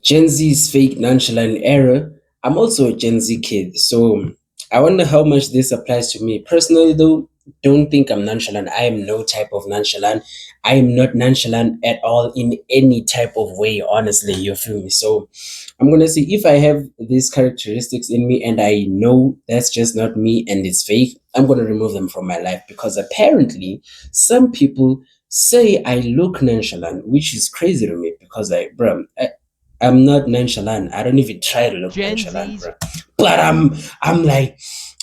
Gen Z's fake nonchalant era. I'm also a Gen Z kid, so I wonder how much this applies to me. Personally, though, don't think I'm nonchalant. I am no type of nonchalant. I am not nonchalant at all in any type of way, honestly. You feel me? So I'm gonna say if I have these characteristics in me and I know that's just not me and it's fake, I'm gonna remove them from my life because apparently some people say I look nonchalant, which is crazy to me because I'm not nonchalant. I don't even try to look Gen nonchalant, Z's bro. But I'm like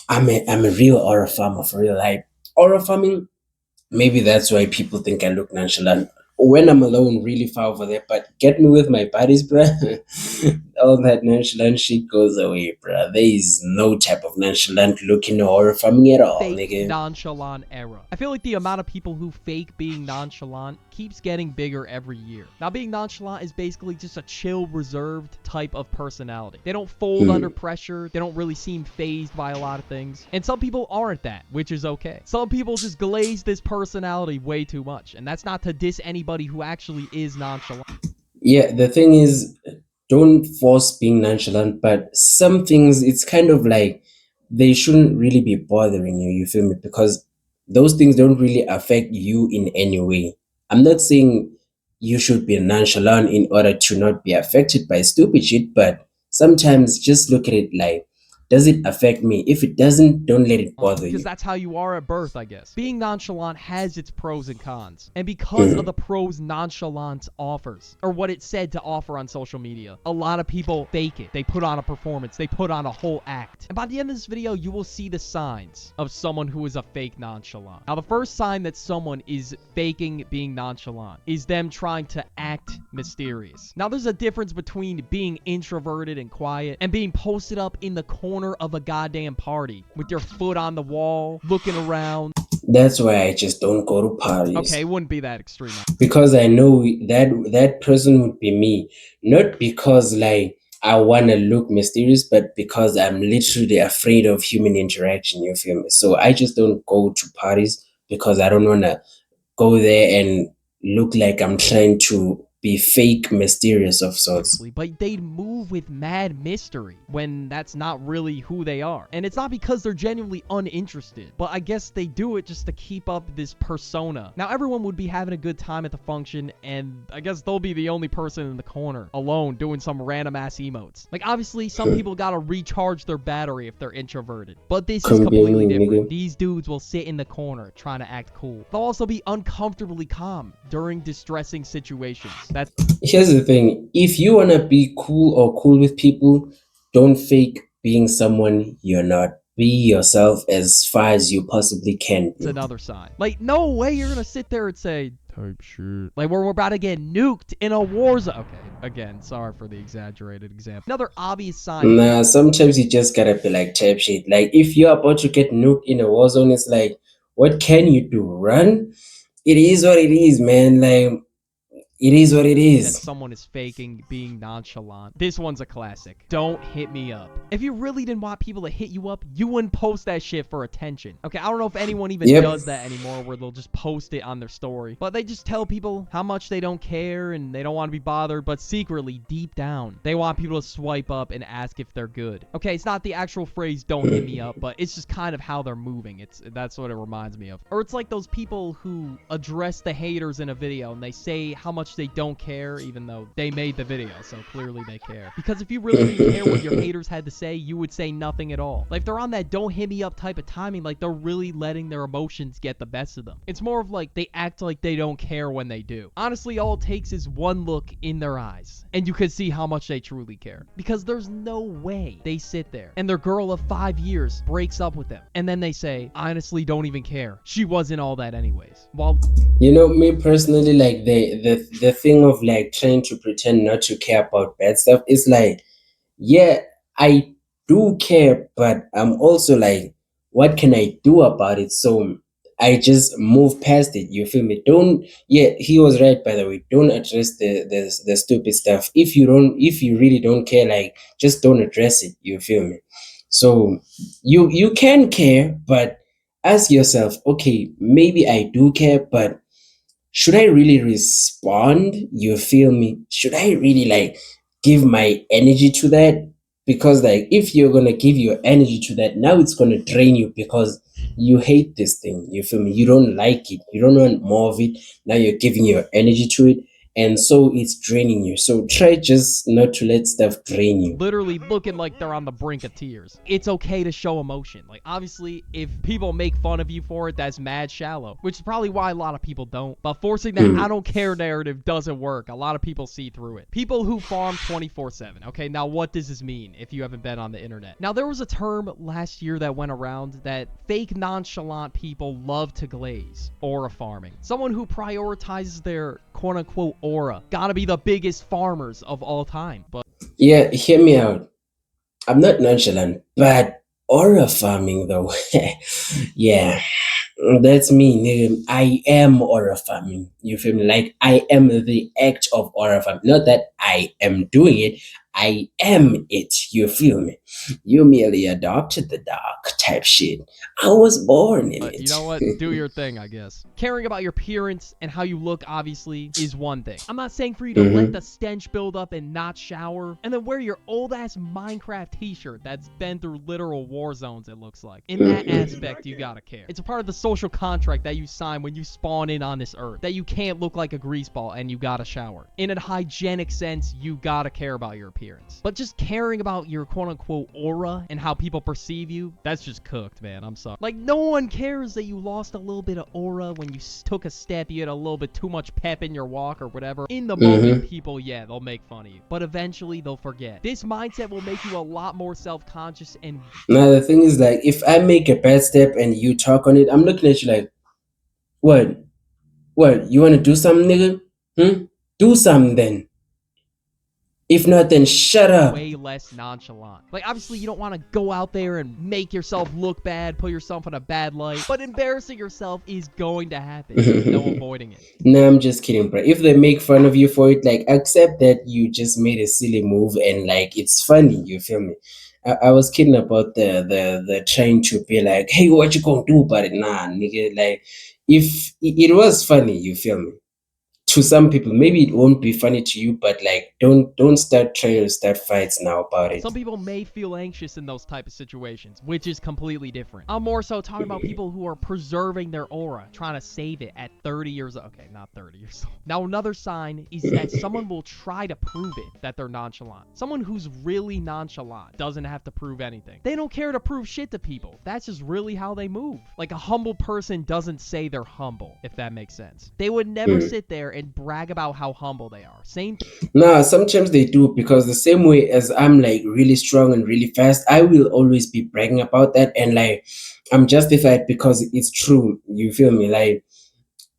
I'm a real aura farmer for real. Like aura farming, maybe that's why people think I look nonchalant when I'm alone, really far over there. But get me with my buddies, bruh. All that nonchalant shit goes away, bruh. There is no type of nonchalant looking or farming at all, fake nigga. nonchalant era. I feel like the amount of people who fake being nonchalant keeps getting bigger every year. Now, being nonchalant is basically just a chill, reserved type of personality. They don't fold under pressure. They don't really seem fazed by a lot of things. And some people aren't that, which is okay. Some people just glaze this personality way too much. And that's not to diss anybody who actually is nonchalant. Yeah, the thing is, don't force being nonchalant, but some things it's kind of like they shouldn't really be bothering you, you feel me? Because those things don't really affect you in any way. I'm not saying you should be nonchalant in order to not be affected by stupid shit, but sometimes just look at it like, does it affect me? If it doesn't, don't let it bother Because you. that's how you are at birth, I guess. Being nonchalant has its pros and cons. And because of the pros nonchalance offers, or what it said to offer on social media, a lot of people fake it. They put on a performance. They put on a whole act. And by the end of this video, you will see the signs of someone who is a fake nonchalant. Now, the first sign that someone is faking being nonchalant is them trying to act mysterious. Now, there's a difference between being introverted and quiet and being posted up in the corner of a goddamn party with your foot on the wall, looking around. That's why I just don't go to parties. Okay, it wouldn't be that extreme. Because I know that person would be me, not because like I want to look mysterious, but because I'm literally afraid of human interaction. You feel me? So I just don't go to parties because I don't want to go there and look like I'm trying to be fake mysterious of sorts. But they'd move with mad mystery when that's not really who they are. And it's not because they're genuinely uninterested, but I guess they do it just to keep up this persona. Now, everyone would be having a good time at the function, and I guess they'll be the only person in the corner, alone, doing some random ass emotes. Like, obviously, some people gotta recharge their battery if they're introverted, but this is Come be completely me, different. nigga. These dudes will sit in the corner trying to act cool. They'll also be uncomfortably calm during distressing situations. That's Here's the thing: if you wanna be cool or cool with people, don't fake being someone you're not. Be yourself as far as you possibly can be. another sign. Like, no way you're gonna sit there and say, type shit. Like, we're about to get nuked in a war zone. Okay, again, sorry for the exaggerated example. Another obvious sign. Nah, sometimes you just gotta be like type shit. Like if you're about to get nuked in a war zone, it's like, what can you do? Run? It is what it is, man. Like it is what it That is. someone is faking being nonchalant. This one's a classic. Don't hit me up. If you really didn't want people to hit you up, you wouldn't post that shit for attention. Okay, I don't know if anyone even Yep. does that anymore where they'll just post it on their story. But they just tell people how much they don't care and they don't want to be bothered, but secretly, deep down, they want people to swipe up and ask if they're good. Okay, it's not the actual phrase, don't hit me up, but it's just kind of how they're moving. That's what it reminds me of. Or it's like those people who address the haters in a video and they say how much they don't care even though they made the video, so clearly they care. Because if you really didn't care what your haters had to say, you would say nothing at all. Like, if they're on that don't hit me up type of timing, like, they're really letting their emotions get the best of them. It's more of like they act like they don't care when they do. Honestly, all it takes is one look in their eyes and you can see how much they truly care. Because there's no way they sit there and their girl of 5 years breaks up with them and then they say, I honestly don't even care. She wasn't all that anyways. While You know, me personally, like the thing of like trying to pretend not to care about bad stuff is like, yeah, I do care, but I'm also like, what can I do about it? So I just move past it. You feel me? Don't. Yeah, he was right, by the way. Don't address the stupid stuff. If you really don't care, like just don't address it. You feel me? So you can care, but ask yourself, okay, maybe I do care, but should I really respond? You feel me? Should I really like give my energy to that, because like if you're gonna give your energy to that, now it's gonna drain you because you hate this thing, you feel me, you don't like it, you don't want more of it. Now you're giving your energy to it, and so it's draining you. So try just not to let stuff drain you. Literally looking like they're on the brink of tears. It's okay to show emotion. Like, obviously, if people make fun of you for it, that's mad shallow, which is probably why a lot of people don't. But forcing that I don't care narrative doesn't work. A lot of people see through it. People who farm 24/7. Okay, now what does this mean if you haven't been on the internet? Now, there was a term last year that went around that fake nonchalant people love to glaze. Aura farming. Someone who prioritizes their quote-unquote aura. Gotta be the biggest farmers of all time. But Yeah, hear me out. I'm not nonchalant, but aura farming though. Yeah, that's me, nigga. I am aura farming. You feel me? Like I am the act of aura farming. Not that I am doing it. I am it. You feel me? You merely adopted the dark type shit. I was born in you it. know what? Do your thing, I guess. Caring about your appearance and how you look, obviously, is one thing. I'm not saying for you to let the stench build up and not shower, and then wear your old-ass Minecraft t-shirt that's been through literal war zones, it looks like. In that aspect, you gotta care. It's a part of the social contract that you sign when you spawn in on this earth, that you can't look like a greaseball and you gotta shower. In a hygienic sense, you gotta care about your appearance. But just caring about your quote-unquote aura and how people perceive you, that's just cooked, man. I'm sorry. Like, no one cares that you lost a little bit of aura when you took a step, you had a little bit too much pep in your walk or whatever. In the moment, people, yeah, they'll make fun of you. But eventually, they'll forget. This mindset will make you a lot more self-conscious and... Now the thing is, like, if I make a bad step and you talk on it, I'm looking at you like, what? What? You want to do something, nigga? Do something then. If not, then shut up. way less nonchalant. Like, obviously, you don't want to go out there and make yourself look bad, put yourself in a bad light, but embarrassing yourself is going to happen. There's no avoiding it. No, I'm just kidding, bro. If they make fun of you for it, like, accept that you just made a silly move and, like, it's funny. You feel me? I was kidding about the trying to be like, hey, what you gonna do about it? Nah, nigga. Like, if it was funny, you feel me? To some people, maybe it won't be funny to you, but like, don't start trying to start fights now about it. Some people may feel anxious in those type of situations, which is completely different. I'm more so talking about people who are preserving their aura, trying to save it at 30 years old. Okay, not 30 years old. Now, another sign is that someone will try to prove it that they're nonchalant. Someone who's really nonchalant doesn't have to prove anything. They don't care to prove shit to people. That's just really how they move. Like, a humble person doesn't say they're humble, if that makes sense. They would never sit there and brag about how humble they are. Same thing. Nah, sometimes they do, because the same way as I'm like really strong and really fast, I will always be bragging about that, and like I'm justified because it's true. You feel me? Like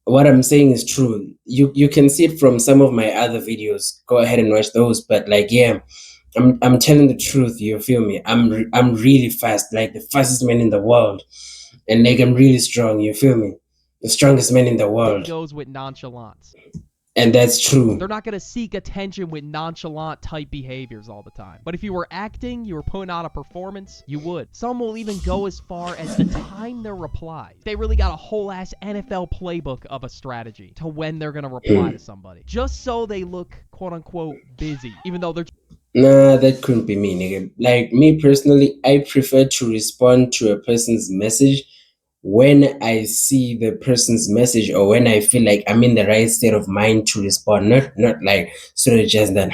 what I'm saying is true. You can see it from some of my other videos. Go ahead and watch those. But like, yeah, I'm telling the truth. You feel me? I'm really fast, like the fastest man in the world, and like I'm really strong. You feel me? The strongest man in the world, Goes with nonchalance. and that's true. They're not going to seek attention with nonchalant type behaviors all the time. But if you were acting, you were putting on a performance, you would. Some will even go as far as to time their replies. They really got a whole ass NFL playbook of a strategy to when they're going to reply to somebody. Just so they look quote unquote busy, even though they're... Nah, that couldn't be me, nigga. Like me personally, I prefer to respond to a person's message when I see the person's message, or when I feel like I'm in the right state of mind to respond. Not like sort of just that,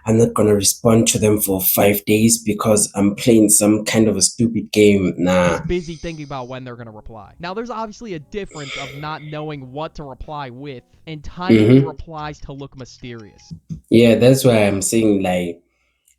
I'm not gonna respond to them for 5 days because I'm playing some kind of a stupid game. Nah. busy thinking about when they're going to reply. Now, there's obviously a difference of not knowing what to reply with and timing your replies to look mysterious. Yeah, that's why I'm saying, like,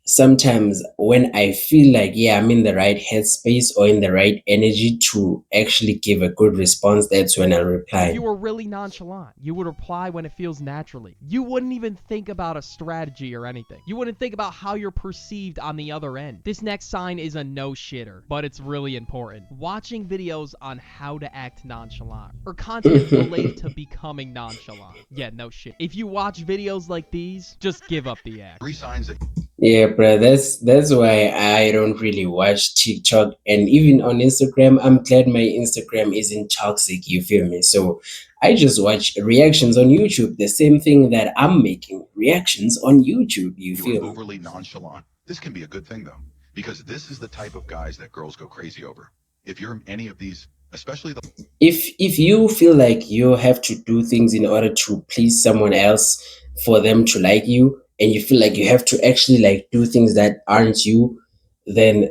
sometimes when I feel like, yeah, I'm in the right headspace or in the right energy to actually give a good response, that's when I reply. If you were really nonchalant, you would reply when it feels naturally. You wouldn't even think about a strategy or anything. You wouldn't think about how you're perceived on the other end. This next sign is a no-shitter, but it's really important. Watching videos on how to act nonchalant, or content related to becoming nonchalant. Yeah, no shit. If you watch videos like these, just give up the act. 3 signs that Yeah, bro, that's why I don't really watch TikTok, and even on Instagram, I'm glad my Instagram isn't toxic. You feel me? So I just watch reactions on YouTube, the same thing that I'm making reactions on YouTube, you You are feel me? overly nonchalant. This can be a good thing though, because this is the type of guys that girls go crazy over. If you're any of these, especially the If you feel like you have to do things in order to please someone else for them to like you, and you feel like you have to actually like do things that aren't you, then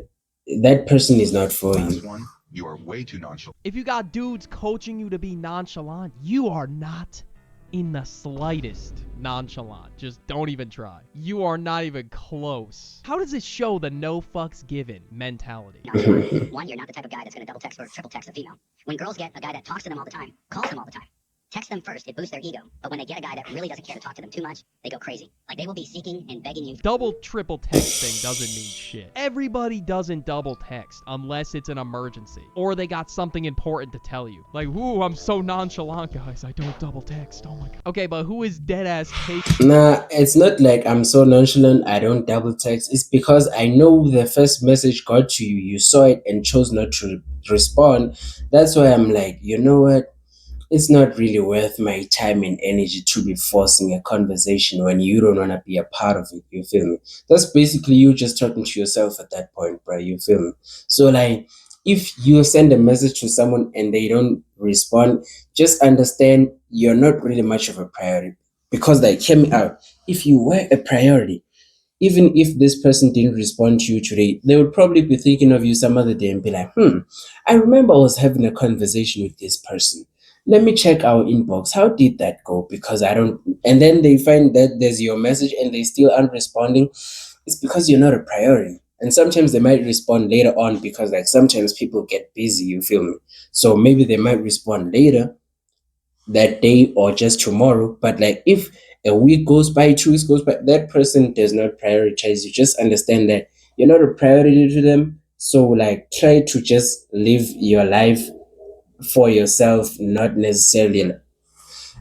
that person is not for last you. one, you are way too nonchalant. If you got dudes coaching you to be nonchalant, you are not in the slightest nonchalant. Just don't even try. You are not even close. How does it show the no fucks given mentality? Nonchalant. One, you're not the type of guy that's going to double text or triple text a female. When girls get a guy that talks to them all the time, calls them all the time, text them first, it boosts their ego. But when they get a guy that really doesn't care to talk to them too much, they go crazy. Like they will be seeking and begging you. Double triple texting doesn't mean shit. Everybody doesn't double text unless it's an emergency or they got something important to tell you. Like, ooh, I'm so nonchalant, guys. I don't double text. Oh my god. Okay, but who is dead ass taking? Nah, it's not like I'm so nonchalant, I don't double text. It's because I know the first message got to you, you saw it and chose not to respond. That's why I'm like, you know what? It's not really worth my time and energy to be forcing a conversation when you don't want to be a part of it. You feel me? That's basically you just talking to yourself at that point, bro. You feel me? So, like, if you send a message to someone and they don't respond, just understand you're not really much of a priority. Because, like, hear me out. If you were a priority, even if this person didn't respond to you today, they would probably be thinking of you some other day and be like, I remember I was having a conversation with this person. Let me check our inbox. How did that go? Because I don't. And then they find that there's your message and they still aren't responding. It's because you're not a priority. And sometimes they might respond later on because, like, sometimes people get busy, you feel me? So maybe they might respond later that day or just tomorrow. But like if a week goes by, 2 weeks goes by, that person does not prioritize you. Just understand that you're not a priority to them. So like try to just live your life for yourself, not necessarily.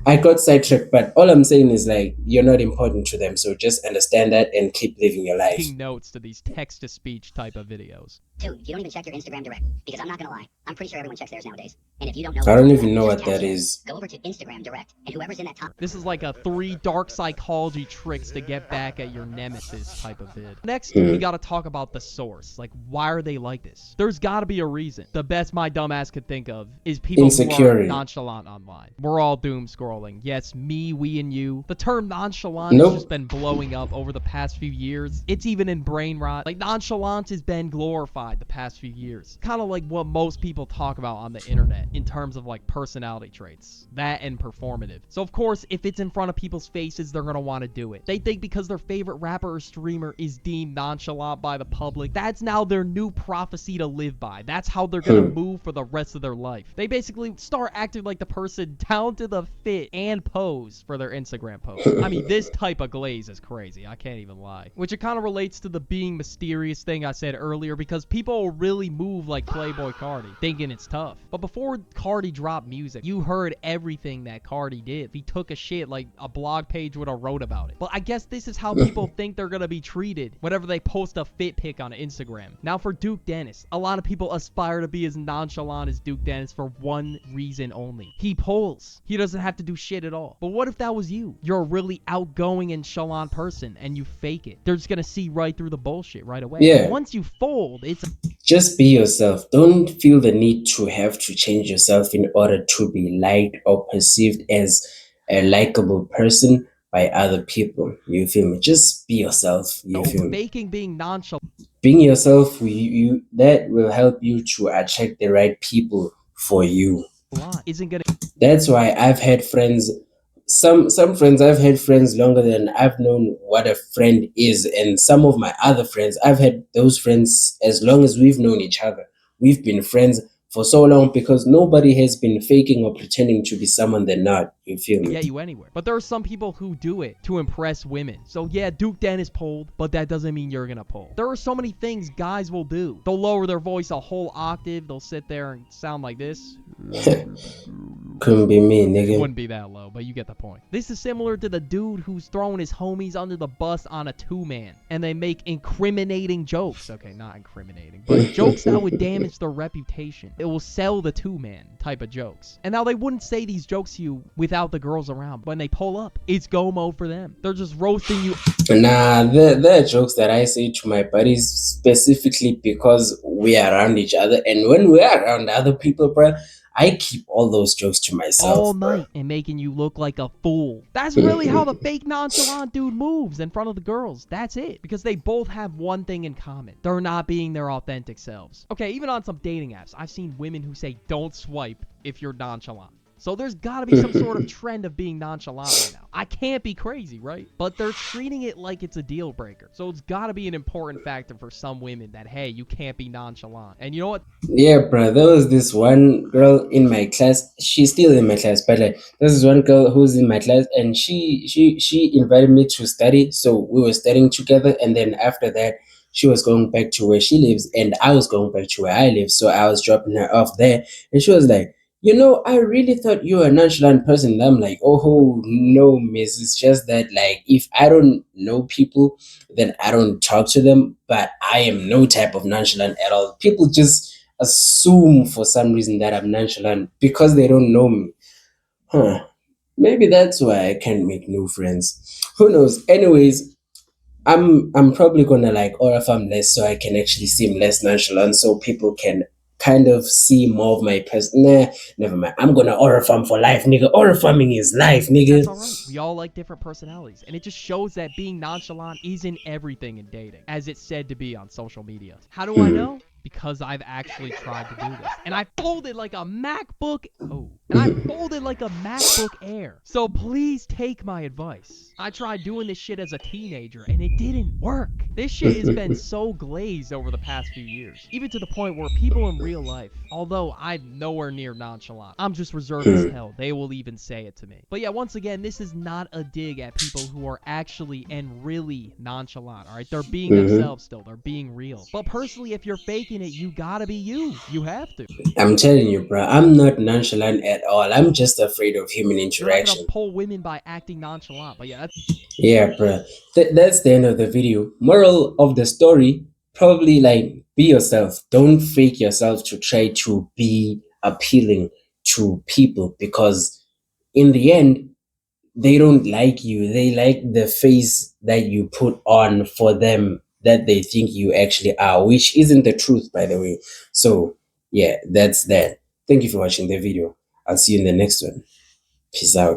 I got sidetracked, but all I'm saying is like you're not important to them. So just understand that and keep living your life. Taking notes to these text to speech type of videos. Two, you don't even check your Instagram direct. Because I'm not going to lie, I'm pretty sure everyone checks theirs nowadays. And if you don't know, I don't even know just what tap that share. is. Go over to Instagram direct, and whoever's in that top. This is like a 3 dark psychology tricks to get back at your nemesis type of vid. Next, Hmm. we gotta talk about the source. Like, why are they like this? There's gotta be a reason. The best my dumbass could think of is people who are Insecurity. nonchalant online. We're all doom scrolling. Yes, me, we, and you. The term nonchalant Nope. has just been blowing up over the past few years. It's even in brain rot. Like, nonchalant has been glorified the past few years. Kind of like what most people talk about on the internet in terms of like personality traits. That and performative. So of course, if it's in front of people's faces, they're gonna want to do it. They think because their favorite rapper or streamer is deemed nonchalant by the public, that's now their new prophecy to live by. That's how they're gonna move for the rest of their life. They basically start acting like the person down to the fit and pose for their Instagram post. I mean, this type of glaze is crazy. I can't even lie. Which it kind of relates to the being mysterious thing I said earlier, because people really move like Playboy Cardi, thinking it's tough. But before Cardi dropped music, you heard everything that Cardi did. If he took a shit, like a blog page would have wrote about it. But I guess this is how people think they're gonna be treated whenever they post a fit pic on Instagram. Now for Duke Dennis, a lot of people aspire to be as nonchalant as Duke Dennis for one reason only. He polls. He doesn't have to do shit at all. But what if that was you? You're a really outgoing and chalant person and you fake it. They're just gonna see right through the bullshit right away. Yeah. Once you fold, it's Just be yourself. Don't feel the need to have to change yourself in order to be liked or perceived as a likable person by other people. You feel me? Just be yourself. You feel me? faking being nonchalant Being yourself, you that will help you to attract the right people for you. isn't gonna That's why I've had friends. Some friends I've had friends longer than I've known what a friend is, and some of my other friends I've had those friends as long as we've known each other. We've been friends for so long because nobody has been faking or pretending to be someone they're not. You feel me? get you anywhere. But there are some people who do it to impress women. So yeah, Duke Dennis polled, but that doesn't mean you're gonna poll. There are so many things guys will do. They'll lower their voice a whole octave. They'll sit there and sound like this. Couldn't be me, It nigga. wouldn't be that low, but you get the point. This is similar to the dude who's throwing his homies under the bus on a two-man, and they make incriminating jokes. Okay, not incriminating, but jokes that would damage their reputation. It will sell the two-man type of jokes. And now they wouldn't say these jokes to you without the girls around. When they pull up, it's go mode for them. They're just roasting you. Nah, there are jokes that I say to my buddies specifically because we are around each other, and when we are around other people, bruh, I keep all those jokes to myself, all bruh. night and making you look like a fool. That's really how the fake nonchalant dude moves in front of the girls. That's it. Because they both have one thing in common. They're not being their authentic selves. Okay, even on some dating apps, I've seen women who say don't swipe if you're nonchalant. So there's got to be some sort of trend of being nonchalant right now. I can't be crazy, right? But they're treating it like it's a deal breaker. So it's got to be an important factor for some women that, hey, you can't be nonchalant. And you know what? Yeah, bruh, there was this one girl in my class. She's still in my class, but like, there's this one girl who's in my class, and she invited me to study. So we were studying together, and then after that, she was going back to where she lives, and I was going back to where I live. So I was dropping her off there, and she was like, I really thought you were a nonchalant person. And I'm like, oh no, miss. It's just that like if I don't know people, then I don't talk to them. But I am no type of nonchalant at all. People just assume for some reason that I'm nonchalant because they don't know me. Huh. Maybe that's why I can't make new friends. Who knows? Anyways, I'm probably gonna like aura farm less so I can actually seem less nonchalant so people can kind of see more of my person. Nah, never mind. I'm gonna aura farm for life, nigga. Aura farming is life, nigga. That's all right. We all like different personalities, and it just shows that being nonchalant isn't everything in dating, as it's said to be on social media. How do I know? Because I've actually tried to do this, and I folded like a MacBook. Oh, and I folded like a MacBook Air. So please take my advice. I tried doing this shit as a teenager, and it didn't work. This shit has been so glazed over the past few years, even to the point where people in real life, although I'm nowhere near nonchalant, I'm just reserved as hell. They will even say it to me. But yeah, once again, this is not a dig at people who are actually and really nonchalant, alright? They're being themselves still. They're being real. But personally, if you're faking it, you gotta be you. You have to. I'm telling you, bro, I'm not nonchalant at all. I'm just afraid of human You're not gonna interaction. pull women by acting nonchalant. But yeah, Yeah, bro. That's the end of the video. Moral of the story, probably like be yourself. Don't fake yourself to try to be appealing to people because in the end, they don't like you. They like the face that you put on for them that they think you actually are, which isn't the truth, by the way. So, yeah, that's that. Thank you for watching the video. I'll see you in the next one. Peace out.